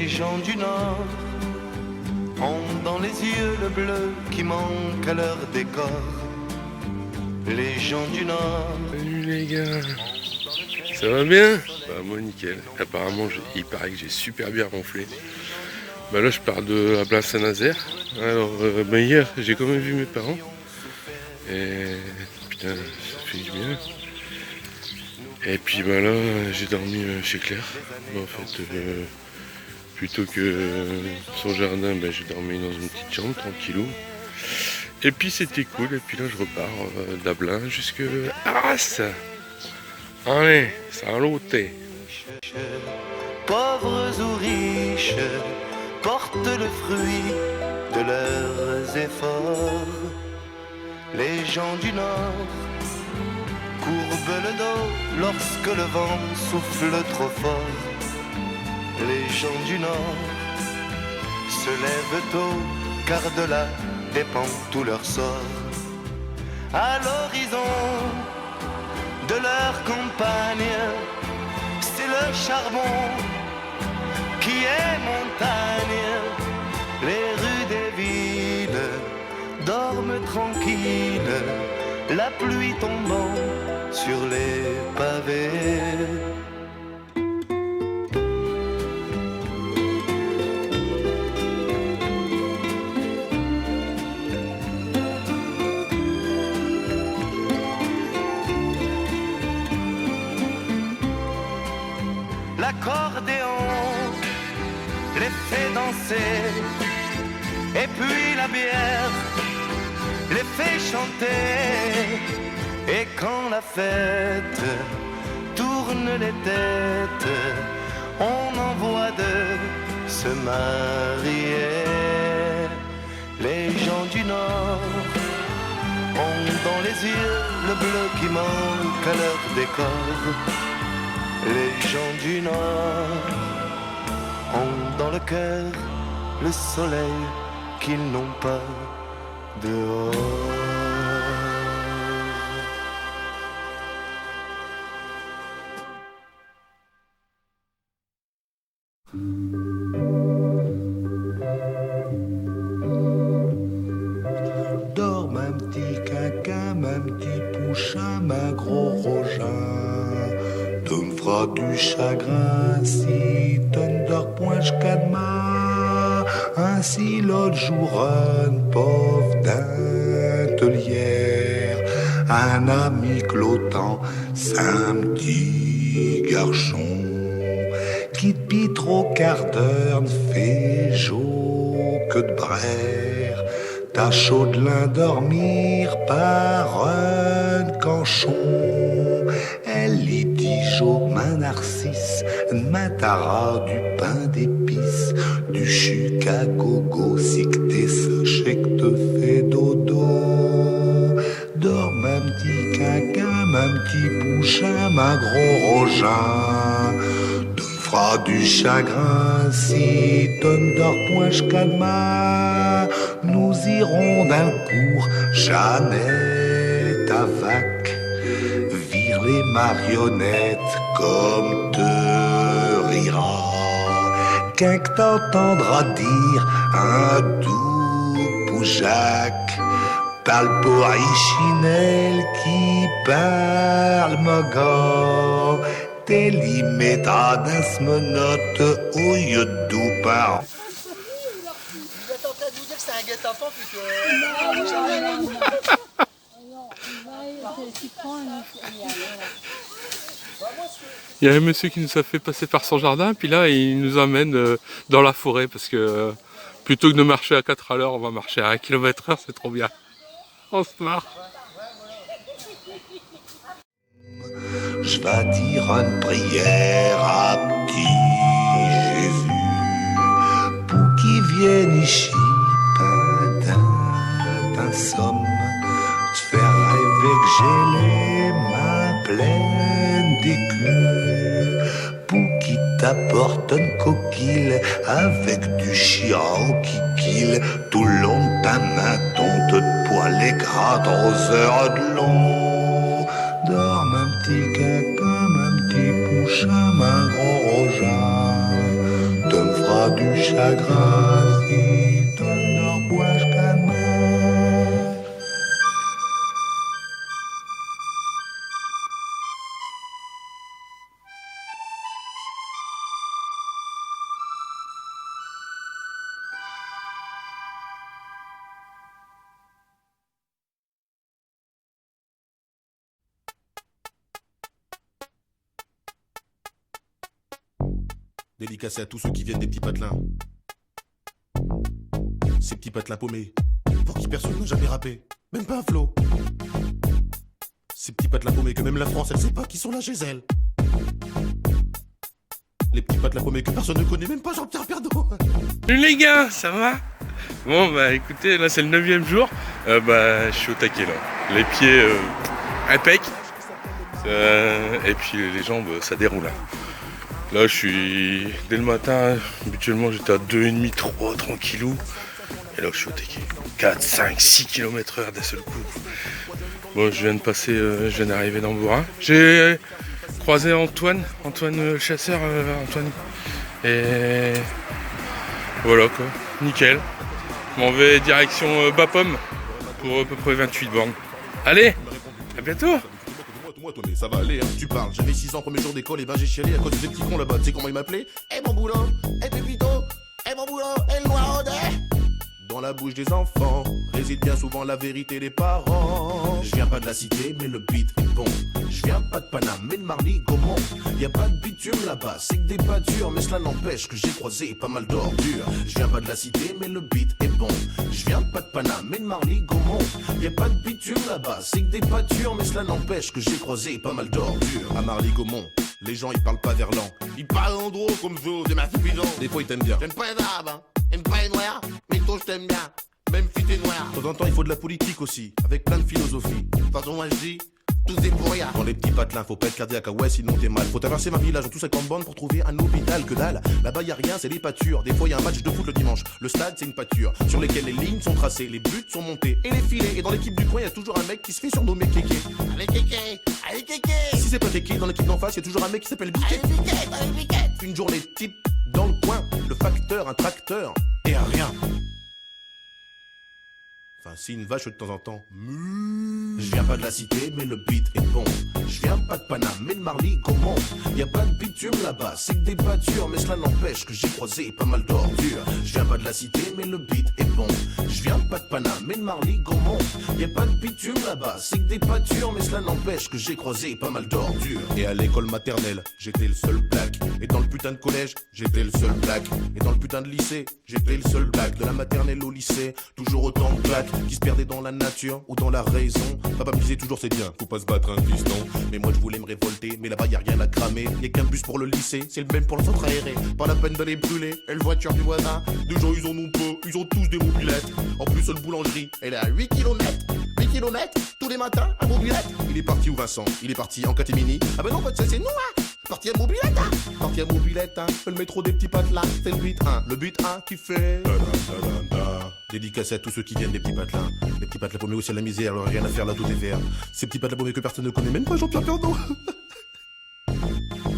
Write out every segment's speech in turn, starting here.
Les gens du Nord ont dans les yeux le bleu qui manque à leur décor. Les gens du Nord. Salut les gars, ça va bien? Bah moi nickel, apparemment il paraît que j'ai super bien ronflé. Bah là je pars de Ablain Saint-Nazaire. Alors hier j'ai quand même vu mes parents. Et putain ça fait du bien. Et puis bah là j'ai dormi chez Claire. Bah, en fait plutôt que son jardin, bah, j'ai dormi dans une petite chambre tranquillou. Et puis c'était cool, et puis là je repars d'Ablain jusque Arras. Allez, saluté. Pauvres ou riches, portent le fruit de leurs efforts. Les gens du Nord courbent le dos lorsque le vent souffle trop fort. Les gens du Nord se lèvent tôt, car de là dépend tout leur sort. À l'horizon de leur campagne, c'est le charbon qui est montagne. Les rues des villes dorment tranquilles, la pluie tombant sur les pavés. L'accordéon les fait danser, et puis la bière les fait chanter. Et quand la fête tourne les têtes, on en voit deux se marier. Les gens du Nord ont dans les yeux le bleu qui manque à leur décor. Les gens du Nord ont dans le cœur le soleil qu'ils n'ont pas dehors. Dors ma petit caca, ma petit pouchin, ma gros rogin. Tu me feras du chagrin si tu ne dors point jusqu'à demain. Ainsi l'autre jour, un pauvre d'intelière, un ami clotant, c'est un petit garçon qui depuis 3 quarts d'heure ne fait jour que de brère. T'as chaud de l'endormir par un canchon. Elle y dit jo, ma narcisse, ma tara, du pain d'épices, du chuc à gogo, si que t'es séché que te fait dodo. Dors ma petit caca, ma petit pouchin, ma gros rogin. Tu me feras du chagrin si tu ne dors point jusqu'à demain. Nous irons d'un cours, Jeannette à vac, vire les marionnettes comme te rira. Qu'un que t'entendra dire un doux poujac, parle pour Ichinelle qui parle mogan. T'es l'immédiat d'un smenote au lieu de doux parents. Vous êtes en train de vous dire que c'est un guet-apens puis que... Il y a un monsieur qui nous a fait passer par son jardin, puis là il nous emmène dans la forêt parce que plutôt que de marcher à 4 à l'heure, on va marcher à 1 km/h, c'est trop bien. On se marre. Je vais dire une prière à petit Jésus pour qu'il vienne ici, d'un somme, te faire rêver que j'ai les mains pleines d'écus, pour qu'il t'apporte une coquille avec du chien qui kille tout le long de ta main, tonte de poil et gras 3 heures de long. Dors ma petit caca, ma petit pouchin, ma gros rogin. Tu me feras pas du chagrin si t'honore bois canard. Dédicacé à tous ceux qui viennent des petits patelins. Ces petits patelins paumés, pour qui personne n'a jamais rappé, même pas un flow. Ces petits patelins paumés que même la France elle sait pas qui sont là chez elle. Les petits patelins paumés que personne ne connaît, même pas Jean-Pierre Pernaut. Salut les gars, ça va? Bon bah écoutez, là c'est le 9e jour. Je suis au taquet là. Les pieds impec. Et puis les jambes ça déroule. Là je suis dès le matin, habituellement j'étais à 2,5, 3 tranquillou. Et là je suis au taquet. 4, 5, 6 km/h d'un seul coup. Bon je viens de passer, je viens d'arriver dans Bourrin. J'ai croisé Antoine le chasseur, Antoine. Et voilà quoi, nickel. Je m'en vais direction Bapaume pour à peu près 28 bornes. Allez, à bientôt. Moi, mais ça va aller, hein, tu parles. J'avais 6 ans, premier jour d'école, et ben j'ai chialé à cause des petits cons là-bas. Tu sais comment ils m'appelaient? Eh mon boulot, eh Pépito, eh mon boulot, eh le noiraudet. Dans la bouche des enfants réside bien souvent la vérité des parents. Je viens pas de la cité, mais le beat est bon. Je viens pas de Paname, mais de Marly Gaumont. Y a pas de bitume là-bas, c'est que des pâtures, mais cela n'empêche que j'ai croisé pas mal d'ordures. Je viens pas de la cité, mais le beat est bon. Je viens pas de Paname, mais de Marly Gaumont. Y a pas de bitume là-bas, c'est que des pâtures, mais cela n'empêche que j'ai croisé pas mal d'ordures. À Marly Gaumont, les gens ils parlent pas verlan. Ils parlent en gros comme vous, des maths-bidons. Des fois ils t'aiment bien. J'aime pas les arabes, hein. J'aime pas les noirs, mais toi je t'aime bien. Même si t'es noir. De temps en temps il faut de la politique aussi, avec plein de philosophie. De toute façon moi je dis, tous des pour rien. Dans les petits patelins, faut pas être cardiaque, ah ouais sinon t'es mal. Faut traverser ma village en tout 50 bornes pour trouver un hôpital, que dalle. Là-bas y a rien, c'est des pâtures. Des fois y a un match de foot le dimanche. Le stade c'est une pâture, sur lesquelles les lignes sont tracées, les buts sont montés et les filets. Et dans l'équipe du coin y a toujours un mec qui se fait surnommer Kéké. Allez Kéké, allez Kéké. Si c'est pas Kéké, dans l'équipe d'en face y a toujours un mec qui s'appelle Biquet. Allez Biquet, allez Biquet. Une journée type dans le coin, le facteur, un tracteur et un rien. Enfin, si une vache de temps en temps. Je viens pas de la cité, mais le beat est bon. Je viens pas de Paname, mais de Marly Gaumont. Y a pas de bitume là-bas, c'est que des pâtures, mais cela n'empêche que j'ai croisé pas mal d'ordures. Je viens pas de la cité, mais le beat est bon. Je viens pas de Paname, mais de Marly Gaumont. Y a pas de bitume là-bas, c'est que des pâtures, mais cela n'empêche que j'ai croisé pas mal d'ordures. Et à l'école maternelle, j'étais le seul black. Et dans le putain de collège, j'étais le seul black. Et dans le putain de lycée, j'étais le seul black. De la maternelle au lycée, toujours autant de black qui se perdaient dans la nature ou dans la raison. Papa me disait toujours c'est bien, faut pas se battre un fiston. Mais moi je voulais me révolter, mais là-bas y a rien à cramer. Y a qu'un bus pour le lycée, c'est le même pour le centre aéré. Pas la peine d'aller brûler, et le voiture du voisin. Des gens ils en ont peu, ils ont tous des mobilettes. En plus seule boulangerie, elle est à 8 km. 8 km, tous les matins, à mobilette. Il est parti où Vincent? Il est parti en catimini. Ah ben non, c'est nous hein. Parti à mobilette hein. Parti à mobilette hein. Le métro des petits patelins, c'est le beat 1. Le beat 1 qui fait dédicacé à tous ceux qui viennent des petits patelins. Les petits patelins paumés aussi à la misère, alors rien à faire là, tout est vert. Ces petits patelins paumés que personne ne connaît, même pas Jean-Pierre Pernaut.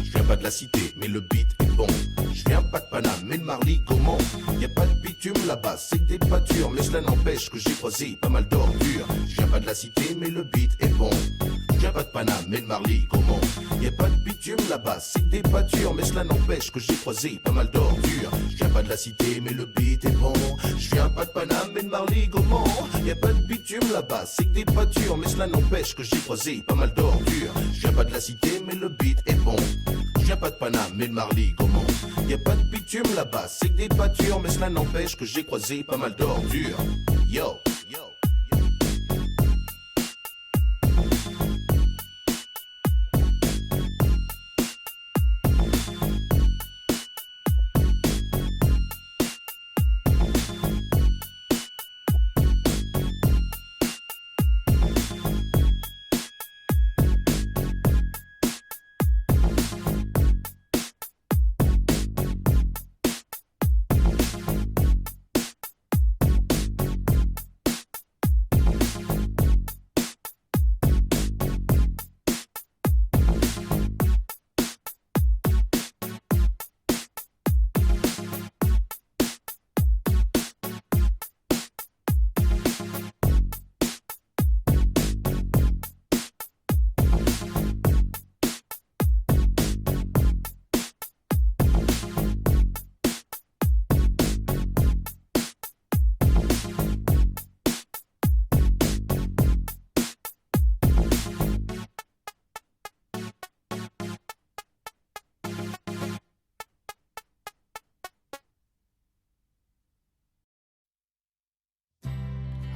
Je viens pas de la cité, mais le beat est bon. Je viens pas de Paname, mais de Marly Gaumont. Y a pas de bitume là-bas, c'est que des pâtures, mais cela n'empêche que j'ai croisé pas mal d'ordures. Je viens pas de la cité, mais le beat est bon. Je viens pas de Paname, mais de Marly Gaumont. Y a pas de bitume là-bas, c'est que des pâtures, mais cela n'empêche que j'ai croisé pas mal d'ordures. Je viens pas de la cité, mais le beat est bon. Je viens pas de Paname, mais de Marly Gaumont. Y a pas de bitume là-bas, c'est que des pâtures, mais cela n'empêche que j'ai croisé pas mal d'ordures. Je viens pas de la cité, mais le beat est bon. Je viens pas de Paname, mais de Marly Gaumont. Y a pas de bitume là-bas, c'est que des pâtures, mais cela n'empêche que j'ai croisé pas mal d'ordures. Yo, yo.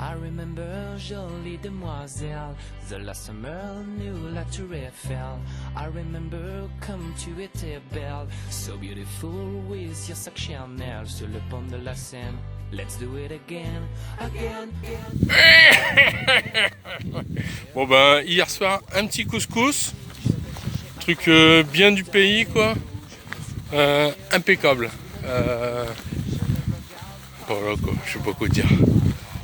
I remember jolie demoiselle, the last summer new la Tour Eiffel. I remember comme tu étais belle, so beautiful with your sac Chanel sur le pont de la Seine. Let's do it again, again, again. Bon ben hier soir un petit couscous, truc bien du pays quoi, impeccable. Voilà quoi, je sais pas quoi dire.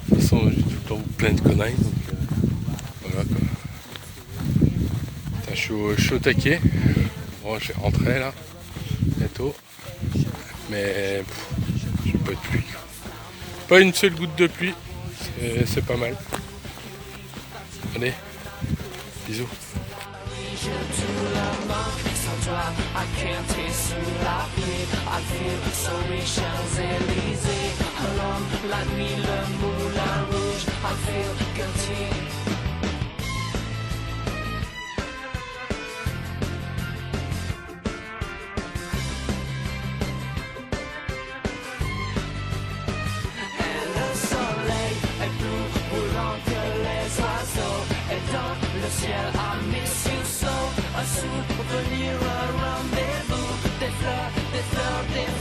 De toute façon j'ai tout le temps plein de conneries donc voilà quoi. Putain, je suis au taquet. Bon je vais rentrer là bientôt. Mais j'ai pas de pluie. Pas une seule goutte de pluie, c'est pas mal. Allez, bisous. Le ciel, I miss you so. Un souvenir, un rendez-vous. Des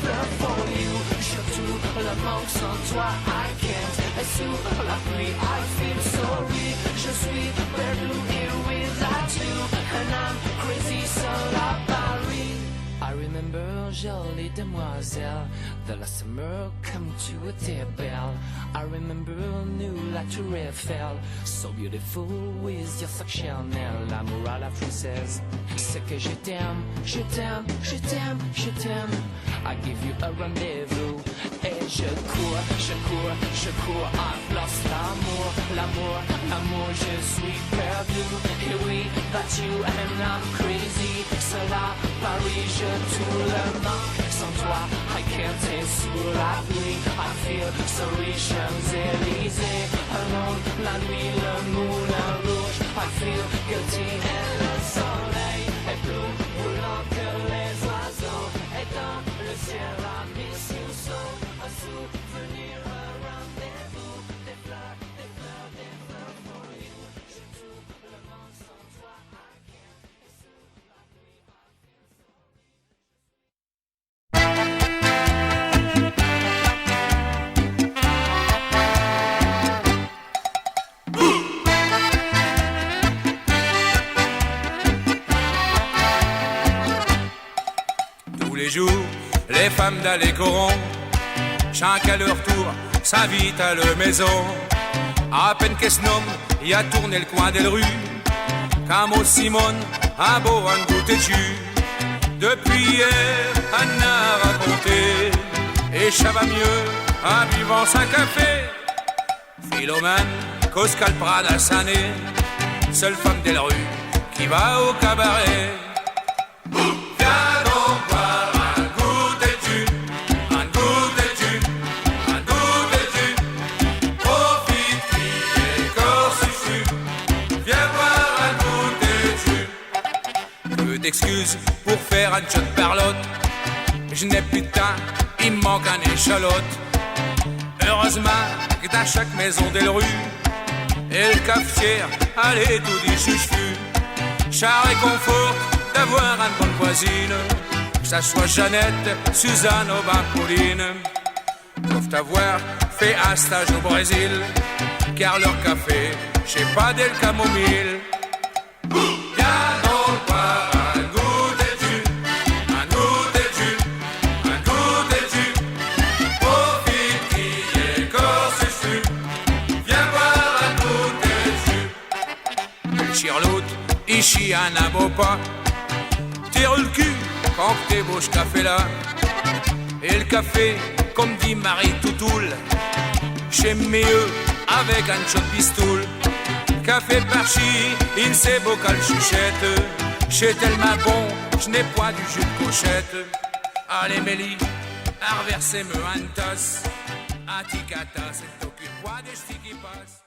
fleurs for you. Surtout le manque sans toi, I can't. Et sous la pluie, I feel sorry. Je suis perdu here without you. And I'm crazy seul à Paris. I remember jolie demoiselle, the last summer comme tu étais belle. I remember new la Tour Eiffel, so beautiful with your sac Chanel. L'amour à la française, c'est que je t'aime, je t'aime, je t'aime, je t'aime. I give you a rendez-vous, et je cours, I've lost l'amour, je suis perdu. Here without you and I'm crazy, seul à Paris, je tout le manque. Sans toi, I can't et sous la pluie, I feel sorry, Champs-Élysées. Alone, la nuit, le moulin rouge, I feel guilty. Et le soleil est plus brûlant que les oiseaux. Et dans le ciel, I miss you so. Un souvenir, un rendez-vous. Des fleurs for you. Je tout le monde sans toi, I can't et sous la pluie, I feel Tous les jours, les femmes d'Alécoron, chacun à leur tour, s'invitent à leur maison. À peine qu'elle se nomme, y a tourné le coin des rues. Camo Simone, un beau un goût têtu. Depuis hier, Anne a raconté, et ça va mieux en buvant sa café. Philomène, Coscal Prada Sané, seule femme des rues qui va au cabaret. Viens donc boire un goût têtu, un goût têtu, un goût têtu. Profite qui est corps suffit, viens boire un goût têtu. Peu d'excuses pour faire un shot parlotte. Je n'ai plus de temps, il me manque un échalote. Heureusement que dans chaque maison des rues, et le cafetière, allez tout dit chuchu. Char et confort d'avoir une bonne voisine, que ça soit Jeannette, Suzanne ou ben Pauline. Doivent avoir fait un stage au Brésil, car leur café, j'ai pas d'elle camomille. Viens donc boire un goût têtu, un goût têtu, un goût têtu. Profite qui est corps suffit, viens boire un goût têtu. Le chirloute, ici un abopa, tire le cul quand t'es beau ce café là. Et le café, comme dit Marie Toutoul, j'aime mieux avec un shot pistoule. Café parchi, in se bocal chuchette. C'est tellement bon, je n'ai pas du jus de cochette. Allez Mélie, à reverser me une tasse. À ticata, c'est t'occupe pas des ch'tis qui passent.